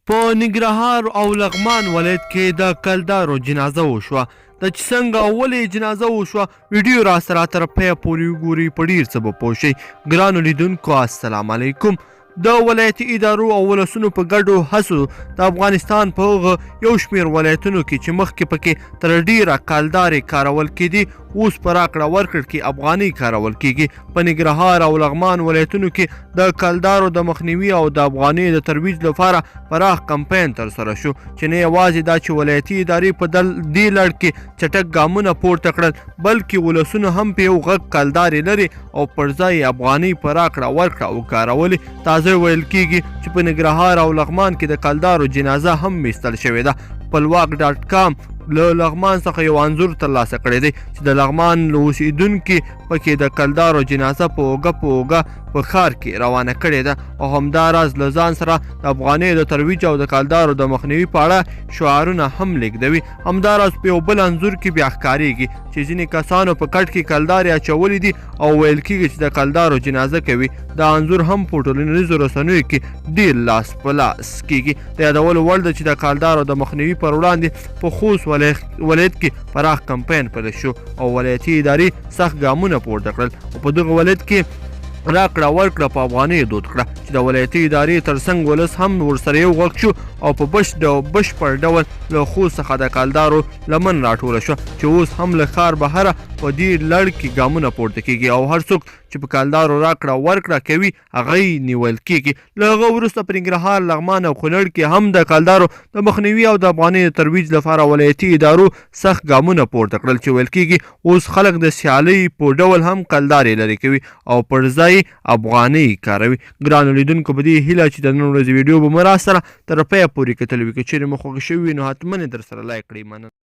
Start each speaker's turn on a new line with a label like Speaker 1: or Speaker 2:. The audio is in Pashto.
Speaker 1: په ننګرهار او لغمان ولایت کې د کلدارو جنازه وشوه. د چې څنګه ولې جنازه وشوه ویډیو را سره تر پایه پورې وګورئ، په ډېر څه به پوه شئ. ګرانو لیدونکو السلام علیکم. د ولایتي ادارو او ولسونو په ګډو هڅو د افغانستان په هغه یو شمېر ولایتونو کې چې مخکې پکې تر ډېره کلدارې کارول کېدې، اوس په راکړه ورکړه کې افغانۍ کارول کېږي. په ننګرهار او لغمان ولایتونو کې د کلدارو د مخنیوي او د افغانۍ د ترویج لپاره پراخ کمپاین ترسره شو، چې نه یوازې دا چې ولایتي ادارې په دې لړ کې چټک ګامونه پورته کړل، بلکې ولسونه هم په یو غږ کلدارې لري او پر ځای افغانۍ په راکړه ورکړه وکارولې. تازه ویل کېږي چې په ننګرهار او لغمان کې د کلدارو جنازه هم میستل شوې ده. خپلواک.com له لغمان څخه یو انځور ترلاسه کړی دی چې د لغمان اوسیدونکي پکې د کلدارو جنازه په اوږه په ښار کې روانه کړې ده، او همداراز له ځان سره د افغانیو د ترویج او د کلدارو د مخنیوي په اړه شعارونه هم لیږدوي. همداراز په یو بل انځور کې بیا ښکارېږي چې ځینې کسانو په کټ کې کلدارې اچولې دي او ویل کېږي چې د کلدارو جنازه کوي. دا انځور هم په ټولنیزو رسنیو کې ډېر لاس په لاس کېږي. د یادولو وړ ده چې د کلدارو د مخنیوي پر وړاندې په خوست ولایت کې پراخ کمپاین پیل شو او ولایتي ادارې سخت ګامونه پورته کړل او په دغه ولایت کې راکړه ورکړه په افغانۍ دود کړه، چې د ولایتي ادارې ترڅنګ ولس هم ورسره یو غږ شو او په بشپړ ډول له خوست څخه د کلدارو لمن راټوله شوه، چې اوس هم له ښار بهره په دې لړ کې ګامونه پورته کېږي او هر څوک چې په کلدارو راکړه ورکړه کوي هغه یې نیول کېږي. له هغه وروسته په ننګرهار، لغمان او کونړ کې هم د کلدارو د مخنیوي او د افغانۍ د ترویج لپاره ولایتي ادارو سخت ګامونه پورته کړل، چې ویل کېږي اوس خلک د سیالۍ په ډول هم کلدارې لرې کوي او پر ځای افغانۍ کاروي. ګرانو لیدونکو په دې هیله چې د نن ورځې ویډیو به مو راسره تر پایه پورې کتلې وي. که چیرې مو خوښه شوې وي نو حتما یې در سره لایک کړئ. مننه.